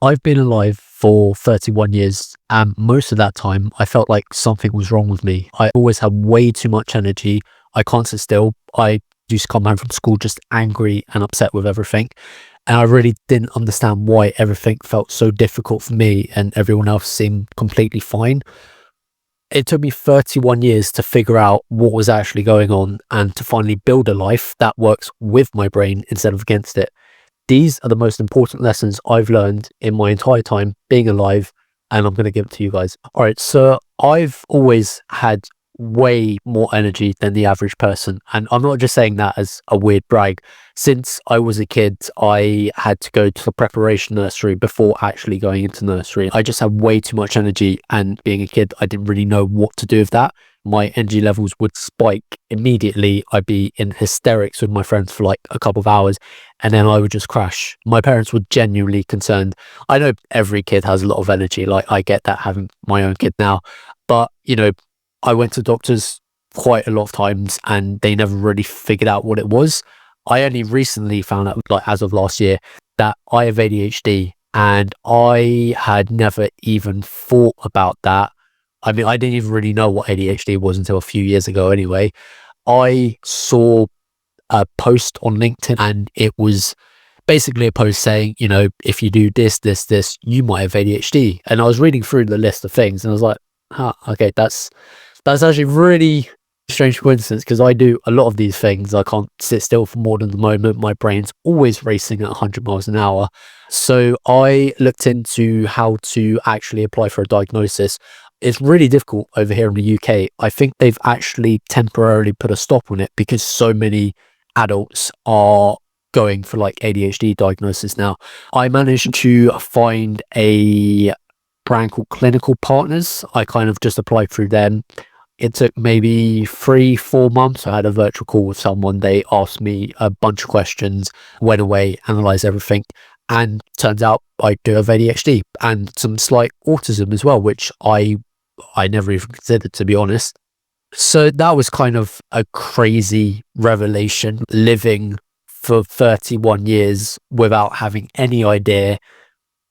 I've been alive for 31 years, and most of that time, I felt like something was wrong with me. I always had way too much energy. I can't sit still. I used to come home from school just angry and upset with everything. And I really didn't understand why everything felt so difficult for me and everyone else seemed completely fine. It took me 31 years to figure out what was actually going on and to finally build a life that works with my brain instead of against it. These are the most important lessons I've learned in my entire time being alive, and I'm going to give it to you guys. All right, so I've always had way more energy than the average person, and I'm not just saying that as a weird brag. Since I was a kid, I had to go to the preparation nursery before actually going into nursery. I just had way too much energy, and being a kid, I didn't really know what to do with that. My energy levels would spike immediately. I'd be in hysterics with my friends for like a couple of hours, and then I would just crash. My parents were genuinely concerned. I know every kid has a lot of energy. Like, I get that having my own kid now, but I went to doctors quite a lot of times and they never really figured out what it was. I only recently found out, like as of last year, that I have ADHD, and I had never even thought about that. I mean, I didn't even really know what ADHD was until a few years ago anyway. I saw a post on LinkedIn, and it was basically a post saying, if you do this, you might have ADHD. And I was reading through the list of things and I was like, okay, that's actually really strange coincidence, because I do a lot of these things. I can't sit still for more than the moment. My brain's always racing at 100 miles an hour. So I looked into how to actually apply for a diagnosis. It's really difficult over here in the UK. I think they've actually temporarily put a stop on it because so many adults are going for like ADHD diagnosis now. I managed to find a brand called Clinical Partners. I kind of just applied through them. It took maybe 3-4 months. I had a virtual call with someone. They asked me a bunch of questions, went away, analyzed everything, and turns out I do have ADHD and some slight autism as well, which I never even considered, to be honest. So that was kind of a crazy revelation, living for 31 years without having any idea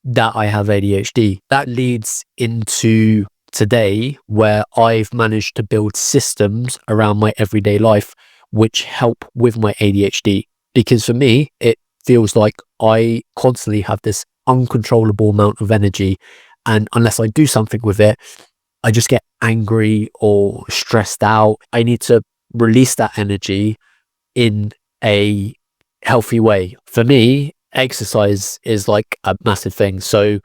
that I have ADHD. That leads into today, where I've managed to build systems around my everyday life which help with my ADHD. Because for me, it feels like I constantly have this uncontrollable amount of energy, and unless I do something with it, I just get angry or stressed out. I need to release that energy in a healthy way. For me, exercise is like a massive thing. So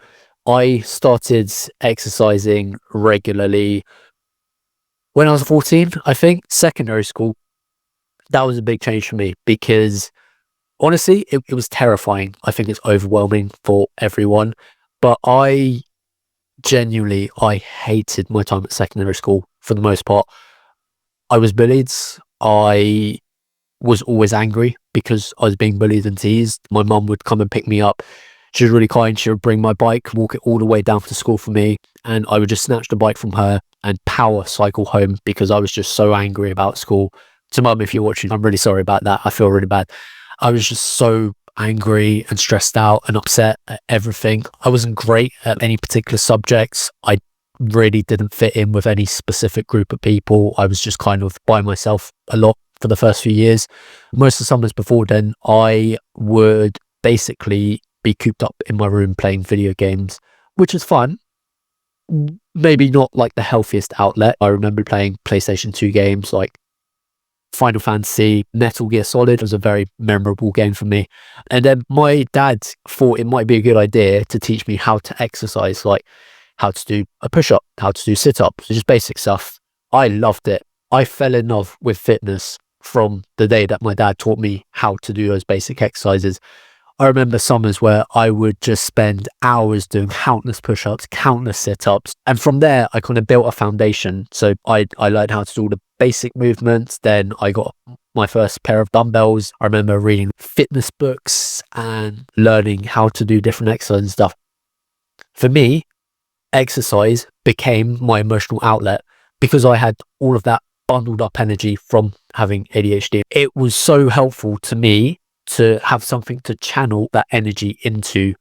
I started exercising regularly when I was 14, I think, secondary school. That was a big change for me because honestly, it was terrifying. I think it's overwhelming for everyone, but I hated my time at secondary school for the most part. I was bullied. I was always angry because I was being bullied and teased. My mum would come and pick me up. She was really kind. She would bring my bike, walk it all the way down to school for me, and I would just snatch the bike from her and power cycle home because I was just so angry about school. So mum, if you're watching, I'm really sorry about that. I feel really bad. I was just so angry and stressed out and upset at everything. I wasn't great at any particular subjects. I really didn't fit in with any specific group of people. I was just kind of by myself a lot for the first few years. Most of the summers before then, I would basically be cooped up in my room playing video games, which was fun. Maybe not like the healthiest outlet. I remember playing PlayStation 2 games like Final Fantasy, Metal Gear Solid was a very memorable game for me. And then my dad thought it might be a good idea to teach me how to exercise, like how to do a push-up, how to do sit-ups, just basic stuff. I loved it. I fell in love with fitness from the day that my dad taught me how to do those basic exercises. I remember summers where I would just spend hours doing countless push-ups, countless sit-ups. And from there, I kind of built a foundation. So I learned how to do all the basic movements. Then I got my first pair of dumbbells. I remember reading fitness books and learning how to do different exercises and stuff. For me, exercise became my emotional outlet because I had all of that bundled up energy from having ADHD. It was so helpful to me to have something to channel that energy into.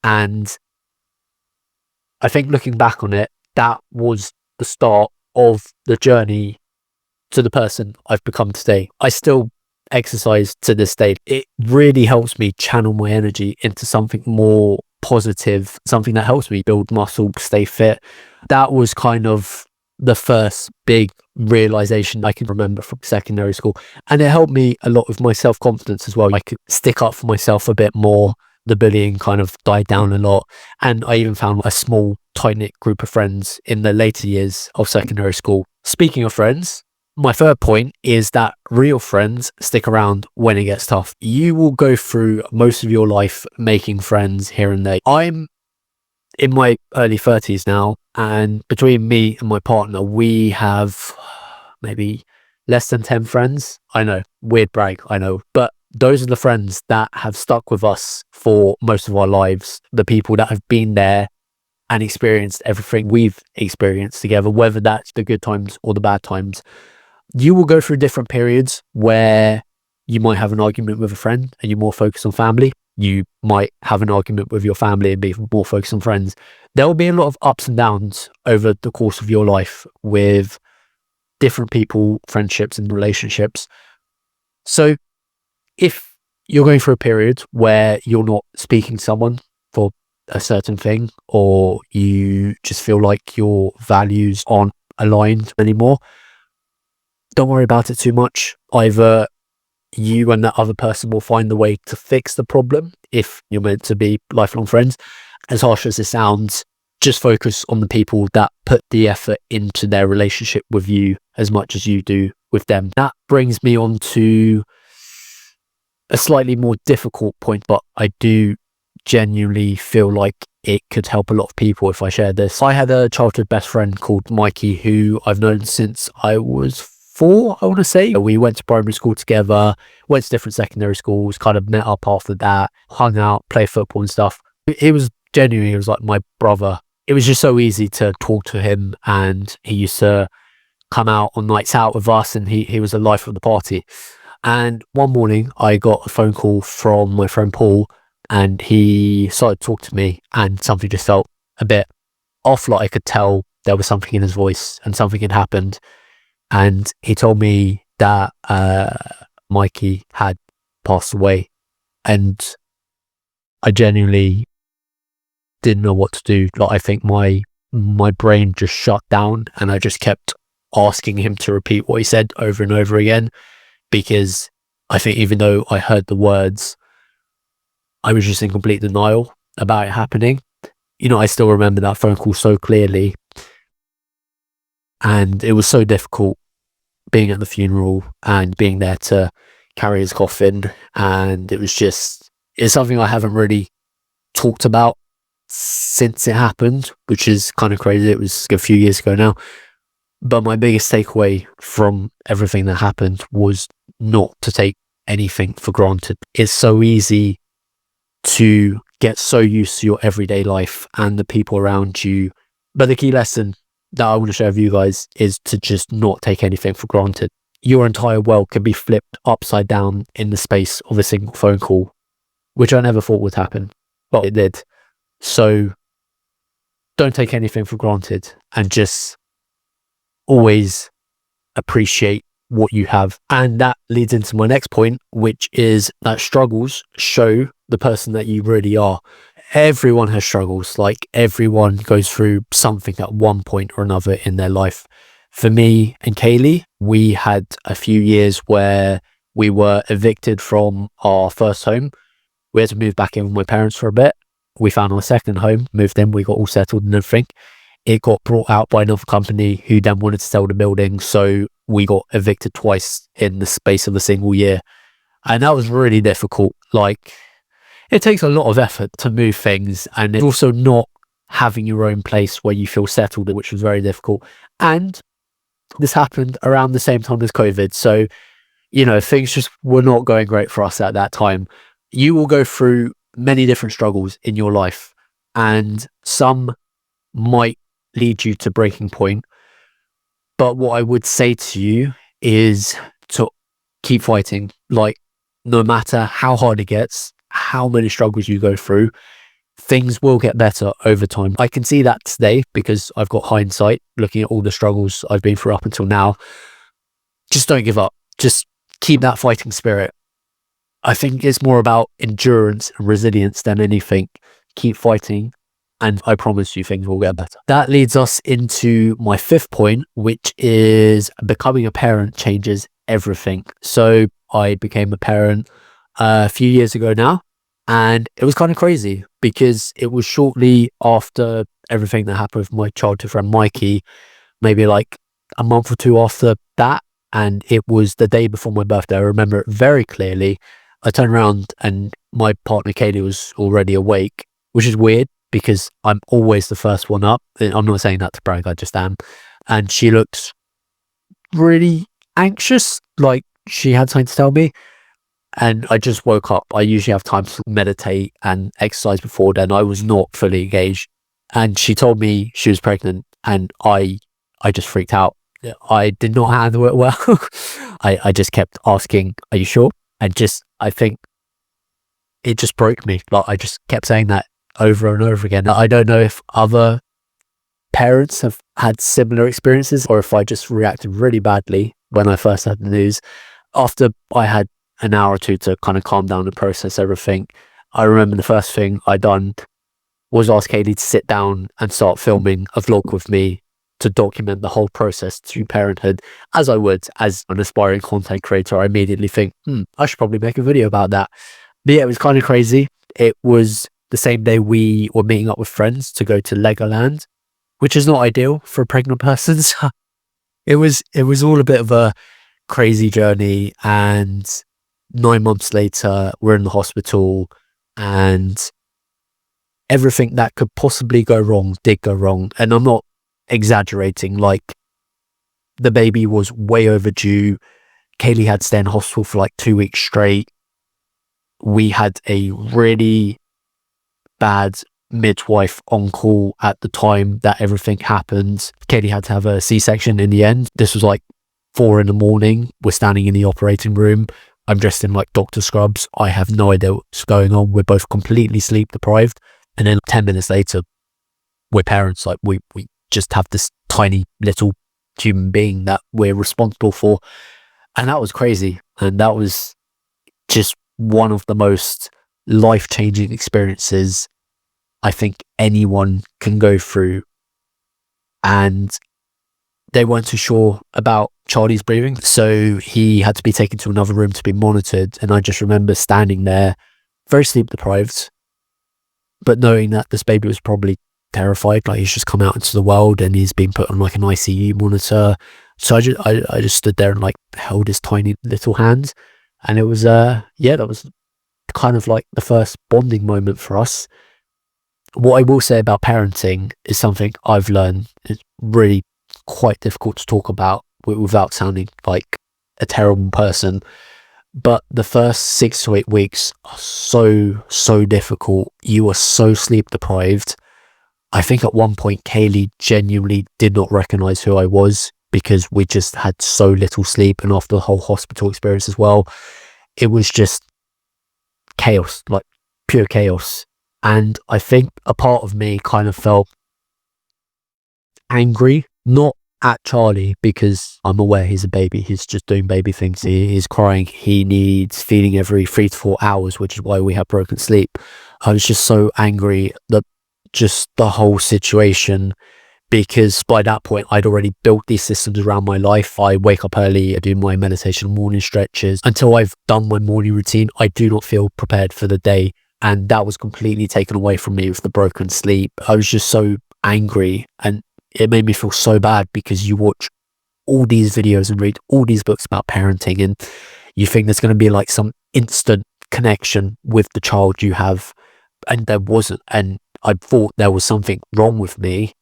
And I think looking back on it, that was the start of the journey to the person I've become today. I still exercise to this day. It really helps me channel my energy into something more positive, something that helps me build muscle, stay fit. That was kind of the first big realization I can remember from secondary school. And it helped me a lot with my self-confidence as well. I could stick up for myself a bit more. The bullying kind of died down a lot. And I even found a small, tight-knit group of friends in the later years of secondary school. Speaking of friends, my third point is that real friends stick around when it gets tough. You will go through most of your life making friends here and there. I'm in my early 30s now, and between me and my partner, we have maybe less than 10 friends. I know, weird brag, I know. But those are the friends that have stuck with us for most of our lives. The people that have been there and experienced everything we've experienced together, whether that's the good times or the bad times. You will go through different periods where you might have an argument with a friend and you're more focused on family. You might have an argument with your family and be more focused on friends. There will be a lot of ups and downs over the course of your life with different people, friendships and relationships. So if you're going through a period where you're not speaking to someone for a certain thing, or you just feel like your values aren't aligned anymore, don't worry about it too much. Either you and that other person will find the way to fix the problem if you're meant to be lifelong friends. As harsh as it sounds, just focus on the people that put the effort into their relationship with you as much as you do with them. That brings me on to a slightly more difficult point, but I do genuinely feel like it could help a lot of people if I share this. I had a childhood best friend called Mikey, who I've known since I was 4, I want to say. We went to primary school together, went to different secondary schools, kind of met up after that, hung out, played football and stuff. It was genuinely, it was like my brother. It was just so easy to talk to him, and he used to come out on nights out with us, and he was the life of the party. And one morning I got a phone call from my friend Paul, and he started to talk to me, and something just felt a bit off. Like I could tell there was something in his voice and something had happened. And he told me that Mikey had passed away, and I genuinely didn't know what to do. Like I think my brain just shut down, and I just kept asking him to repeat what he said over and over again, because I think even though I heard the words, I was just in complete denial about it happening. You know, I still remember that phone call so clearly, and it was so difficult being at the funeral and being there to carry his coffin. And it's something I haven't really talked about since it happened, which is kind of crazy. It was a few years ago now. But my biggest takeaway from everything that happened was not to take anything for granted. It's so easy to get so used to your everyday life and the people around you. But the key lesson that I want to share with you guys is to just not take anything for granted. Your entire world can be flipped upside down in the space of a single phone call, which I never thought would happen, but it did. So don't take anything for granted, and just always appreciate what you have. And that leads into my next point, which is that struggles show the person that you really are. Everyone has struggles. Like everyone goes through something at one point or another in their life. For me and Kaylee, we had a few years where we were evicted from our first home. We had to move back in with my parents for a bit. We found our second home, moved in, we got all settled and everything. It got brought out by another company who then wanted to sell the building. So we got evicted twice in the space of a single year. And that was really difficult. Like, it takes a lot of effort to move things, and it's also not having your own place where you feel settled, which was very difficult. And this happened around the same time as COVID. So, you know, things just were not going great for us at that time. You will go through many different struggles in your life, and some might lead you to breaking point. But what I would say to you is to keep fighting. Like, no matter how hard it gets, how many struggles you go through, things will get better over time. I can see that today because I've got hindsight looking at all the struggles I've been through up until now. Just don't give up. Just keep that fighting spirit. I think it's more about endurance and resilience than anything. Keep fighting, and I promise you things will get better. That leads us into my fifth point, which is becoming a parent changes everything. So I became a parent a few years ago now, and it was kind of crazy because it was shortly after everything that happened with my childhood friend Mikey, maybe like a month or two after that. And it was the day before my birthday. I remember it very clearly. I turned around and my partner Kaylee was already awake, which is weird because I'm always the first one up. I'm not saying that to brag, I just am. And she looked really anxious, like she had something to tell me. And I just woke up. I usually have time to meditate and exercise before then. I was not fully engaged. And she told me she was pregnant, and I just freaked out. I did not handle it well. I just kept asking, "Are you sure?" And I think it just broke me. Like, I just kept saying that over and over again. I don't know if other parents have had similar experiences or if I just reacted really badly when I first had the news. After I had an hour or two to kind of calm down and process everything, I remember the first thing I done was ask Kaylee to sit down and start filming a vlog with me to document the whole process through parenthood, as I would as an aspiring content creator. I immediately think, I should probably make a video about that. But yeah, it was kind of crazy. It was the same day we were meeting up with friends to go to Legoland, which is not ideal for a pregnant person. So it was all a bit of a crazy journey. And 9 months later, we're in the hospital, and everything that could possibly go wrong did go wrong. And I'm not exaggerating. Like, the baby was way overdue. Kaylee had to stay in hospital for like 2 weeks straight. We had a really bad midwife on call at the time that everything happened. Kaylee had to have a C-section in the end. This was like 4 a.m. We're standing in the operating room. I'm dressed in like doctor scrubs. I have no idea what's going on. We're both completely sleep deprived. And then 10 minutes later, we're parents. Like, we just have this tiny little human being that we're responsible for. And that was crazy. And that was just one of the most life-changing experiences I think anyone can go through. And they weren't too sure about Charlie's breathing, so he had to be taken to another room to be monitored. And I just remember standing there, very sleep deprived, but knowing that this baby was probably terrified. Like, he's just come out into the world and he's been put on like an ICU monitor. So I just stood there and like held his tiny little hand. And it was, that was kind of like the first bonding moment for us. What I will say about parenting is something I've learned. It's really quite difficult to talk about without sounding like a terrible person. But the first 6 to 8 weeks are so difficult. You are so sleep deprived. I think at one point Kaylee genuinely did not recognize who I was because we just had so little sleep. And after the whole hospital experience as well, it was just chaos, like pure chaos. And I think a part of me kind of felt angry, not at Charlie, because I'm aware he's a baby. He's just doing baby things. He's crying. He needs feeding every 3 to 4 hours, which is why we have broken sleep. I was just so angry that just the whole situation, because by that point I'd already built these systems around my life. I wake up early, I do my meditation, morning stretches. Until I've done my morning routine, I do not feel prepared for the day. And that was completely taken away from me with the broken sleep. I was just so angry, and it made me feel so bad because you watch all these videos and read all these books about parenting and you think there's going to be like some instant connection with the child you have, and there wasn't. And I thought there was something wrong with me,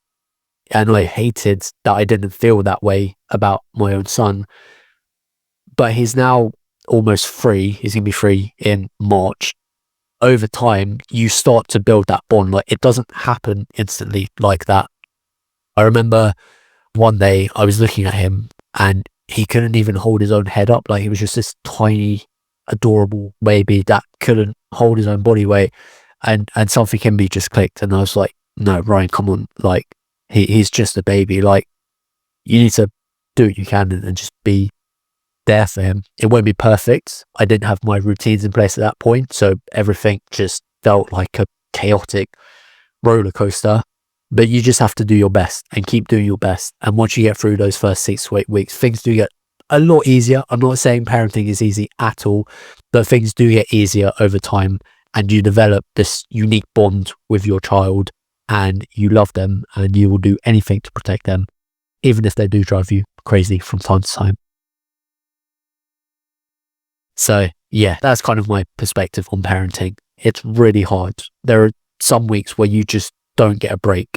and I hated that I didn't feel that way about my own son. But he's now almost 3. He's going to be 3 in March. Over time, you start to build that bond. Like, it doesn't happen instantly like that. I remember one day I was looking at him and he couldn't even hold his own head up. Like, he was just this tiny, adorable baby that couldn't hold his own body weight. And something in me just clicked, and I was like, no, Ryan, come on, like he's just a baby. Like, you need to do what you can and just be there for him. It won't be perfect. I didn't have my routines in place at that point, so everything just felt like a chaotic roller coaster. But you just have to do your best and keep doing your best. And once you get through those first 6 to 8 weeks, things do get a lot easier. I'm not saying parenting is easy at all, but things do get easier over time, and you develop this unique bond with your child, and you love them, and you will do anything to protect them, even if they do drive you crazy from time to time. So yeah, that's kind of my perspective on parenting. It's really hard. There are some weeks where you just don't get a break.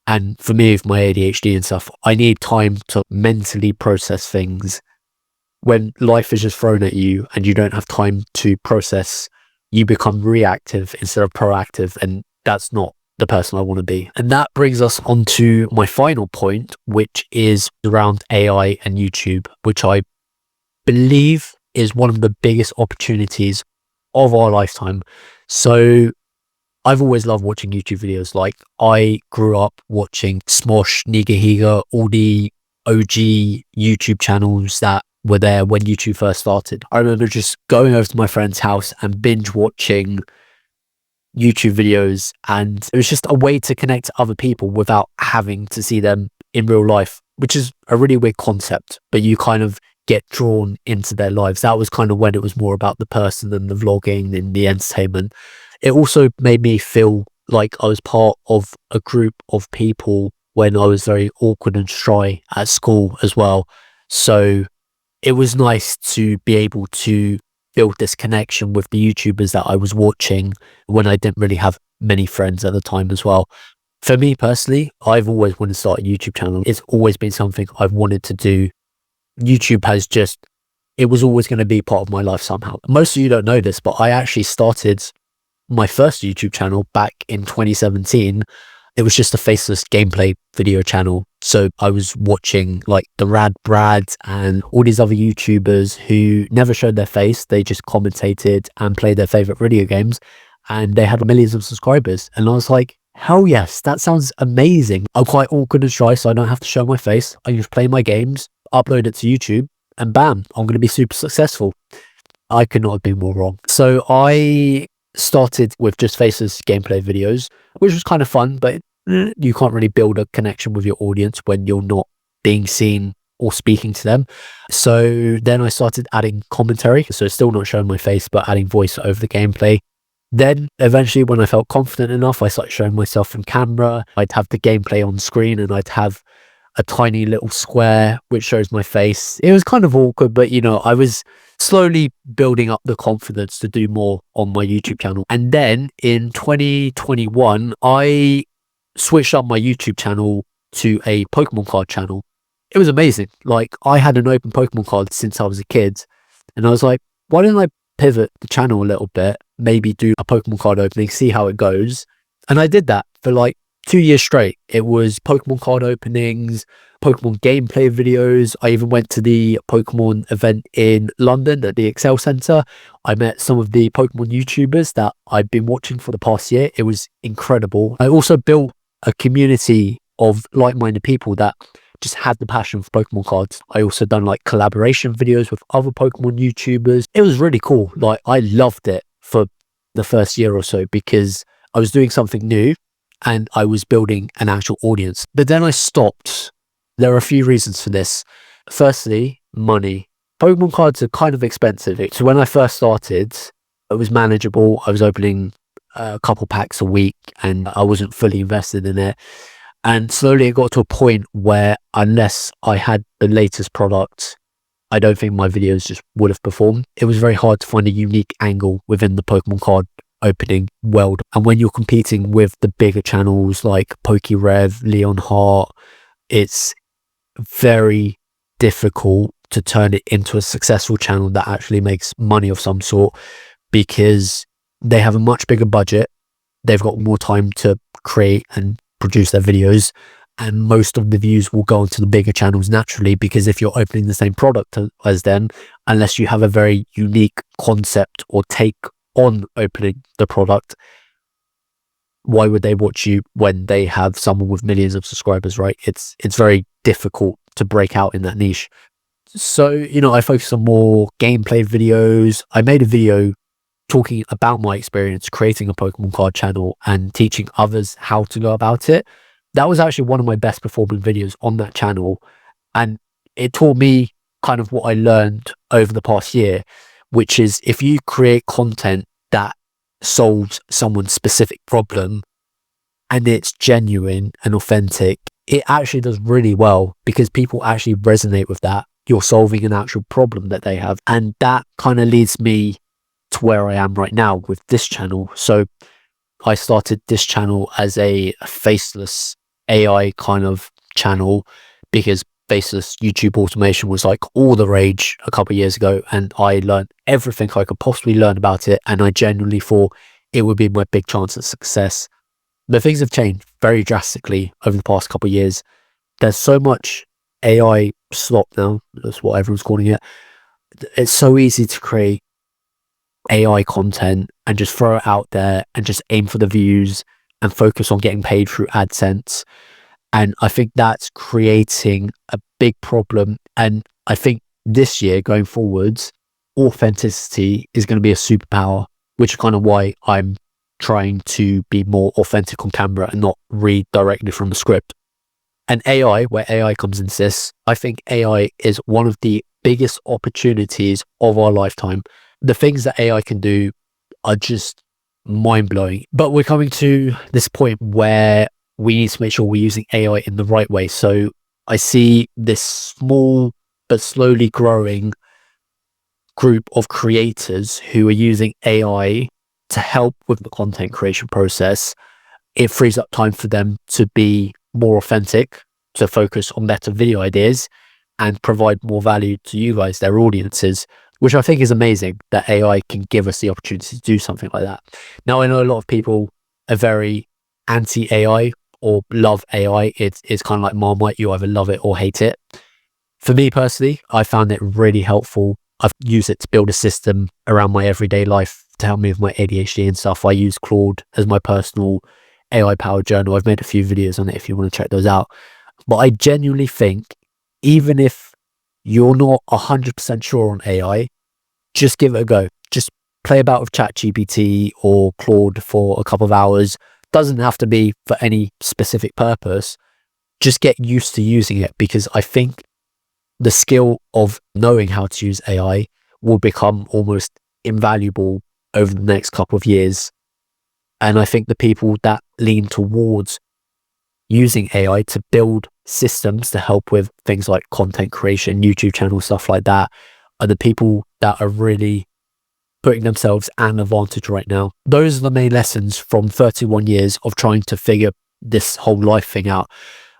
And for me, with my ADHD and stuff, I need time to mentally process things. When life is just thrown at you and you don't have time to process, you become reactive instead of proactive. And that's not the person I want to be. And that brings us on to my final point, which is around AI and YouTube, which I believe is one of the biggest opportunities of our lifetime. So I've always loved watching YouTube videos. Like, I grew up watching Smosh, Nigahiga, all the OG YouTube channels that were there when YouTube first started. I remember just going over to my friend's house and binge watching YouTube videos, and it was just a way to connect to other people without having to see them in real life, which is a really weird concept, but you kind of get drawn into their lives. That was kind of when it was more about the person than the vlogging and the entertainment. It also made me feel like I was part of a group of people when I was very awkward and shy at school as well. So it was nice to be able to build this connection with the YouTubers that I was watching when I didn't really have many friends at the time as well. For me personally, I've always wanted to start a YouTube channel. It's always been something I've wanted to do. YouTube has just, it was always going to be part of my life somehow. Most of you don't know this, but I actually started my first YouTube channel back in 2017. It was just a faceless gameplay video channel. So I was watching like the Rad Brads and all these other YouTubers who never showed their face. They just commentated and played their favorite video games, and they had millions of subscribers. And I was like, hell yes, that sounds amazing. I'm quite awkward and shy, so I don't have to show my face. I can just play my games, upload it to YouTube, and bam, I'm going to be super successful. I could not have been more wrong. So I started with just faceless gameplay videos, which was kind of fun, but you can't really build a connection with your audience when you're not being seen or speaking to them. So then I started adding commentary, so still not showing my face, but adding voice over the gameplay. Then eventually, when I felt confident enough, I started showing myself from camera. I'd have the gameplay on screen, and I'd have a tiny little square which shows my face. It was kind of awkward, but you know, I was slowly building up the confidence to do more on my YouTube channel. And then in 2021, I switched up my YouTube channel to a Pokemon card channel. It was amazing. Like, I had an open Pokemon card since I was a kid, and I was like, why don't I pivot the channel a little bit, maybe do a Pokemon card opening, see how it goes. And I did that for like 2 years straight. It was Pokemon card openings, Pokemon gameplay videos. I even went to the Pokemon event in London at the Excel Centre. I met some of the Pokemon YouTubers that I've been watching for the past year. It was incredible. I also built a community of like-minded people that just had the passion for Pokemon cards. I also done like collaboration videos with other Pokemon YouTubers. It was really cool. Like, I loved it for the first year or so because I was doing something new and I was building an actual audience. But then I stopped. There are a few reasons for this. Firstly, money. Pokemon cards are kind of expensive. So when I first started, it was manageable. I was opening a couple packs a week and I wasn't fully invested in it. And slowly it got to a point where unless I had the latest product, I don't think my videos just would have performed. It was very hard to find a unique angle within the Pokemon card opening world. And when you're competing with the bigger channels like PokeRev, Leon Hart, it's very difficult to turn it into a successful channel that actually makes money of some sort, because they have a much bigger budget. They've got more time to create and produce their videos, and most of the views will go onto the bigger channels naturally, because if you're opening the same product as them, unless you have a very unique concept or take on opening the product, why would they watch you when they have someone with millions of subscribers, right? It's very difficult to break out in that niche. So, you know, I focus on more gameplay videos. I made a video talking about my experience creating a Pokemon card channel and teaching others how to go about it. That was actually one of my best performing videos on that channel. And it taught me kind of what I learned over the past year, which is if you create content that solves someone's specific problem and it's genuine and authentic, it actually does really well because people actually resonate with that. You're solving an actual problem that they have. And that kind of leads me to where I am right now with this channel. So I started this channel as a faceless AI kind of channel because faceless YouTube automation was like all the rage a couple of years ago, and I learned everything I could possibly learn about it, and I genuinely thought it would be my big chance at success. But things have changed very drastically over the past couple of years. There's so much AI slop now, that's what everyone's calling it. It's so easy to create AI content and just throw it out there and just aim for the views and focus on getting paid through AdSense. And I think that's creating a big problem. And I think this year going forwards, authenticity is going to be a superpower, which is kind of why I'm trying to be more authentic on camera and not read directly from the script. And AI, where AI comes into this, I think AI is one of the biggest opportunities of our lifetime. The things that AI can do are just mind-blowing. But we're coming to this point where we need to make sure we're using AI in the right way. So I see this small but slowly growing group of creators who are using AI to help with the content creation process. It frees up time for them to be more authentic, to focus on better video ideas and provide more value to you guys, their audiences, which I think is amazing that AI can give us the opportunity to do something like that. Now, I know a lot of people are very anti-AI or love AI. It's kind of like Marmite, you either love it or hate it. For me personally, I found it really helpful. I've used it to build a system around my everyday life to help me with my ADHD and stuff. I use Claude as my personal AI-powered journal. I've made a few videos on it if you want to check those out. But I genuinely think, even if you're not 100% sure on AI, just give it a go. Just play about with ChatGPT or Claude for a couple of hours. Doesn't have to be for any specific purpose. Just get used to using it, because I think the skill of knowing how to use AI will become almost invaluable over the next couple of years. And I think the people that lean towards using AI to build systems to help with things like content creation, YouTube channel, stuff like that, are the people that are really putting themselves at an advantage right now. Those are the main lessons from 31 years of trying to figure this whole life thing out.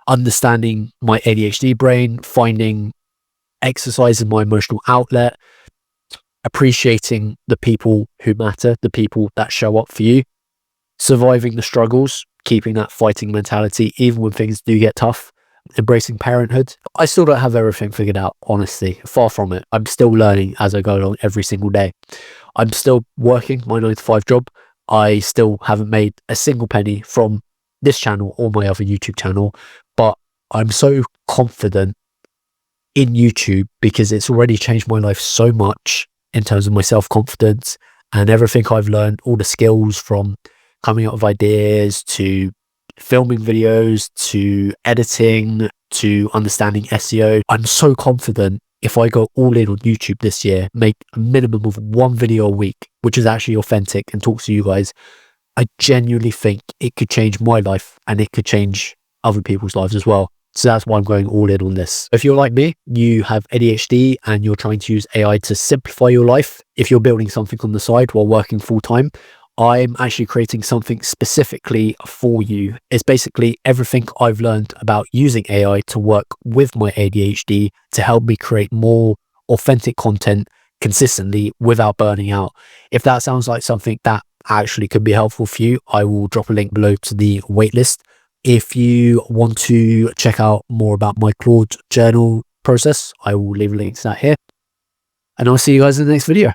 Understanding my ADHD brain, finding exercise as my emotional outlet, appreciating the people who matter, the people that show up for you, surviving the struggles, keeping that fighting mentality even when things do get tough, embracing parenthood. I still don't have everything figured out, honestly, far from it. I'm still learning as I go along every single day. I'm still working my 9-to-5 job. I still haven't made a single penny from this channel or my other YouTube channel, but I'm so confident in YouTube because it's already changed my life so much in terms of my self-confidence and everything I've learned, all the skills from coming up with ideas to filming videos to editing to understanding SEO. I'm so confident if I go all in on YouTube this year, make a minimum of one video a week, which is actually authentic and talks to you guys, I genuinely think it could change my life and it could change other people's lives as well. So that's why I'm going all in on this. If you're like me, you have ADHD and you're trying to use AI to simplify your life, if you're building something on the side while working full time, I'm actually creating something specifically for you. It's basically everything I've learned about using AI to work with my ADHD to help me create more authentic content consistently without burning out. If that sounds like something that actually could be helpful for you, I will drop a link below to the waitlist. If you want to check out more about my Claude journal process, I will leave a link to that here. And I'll see you guys in the next video.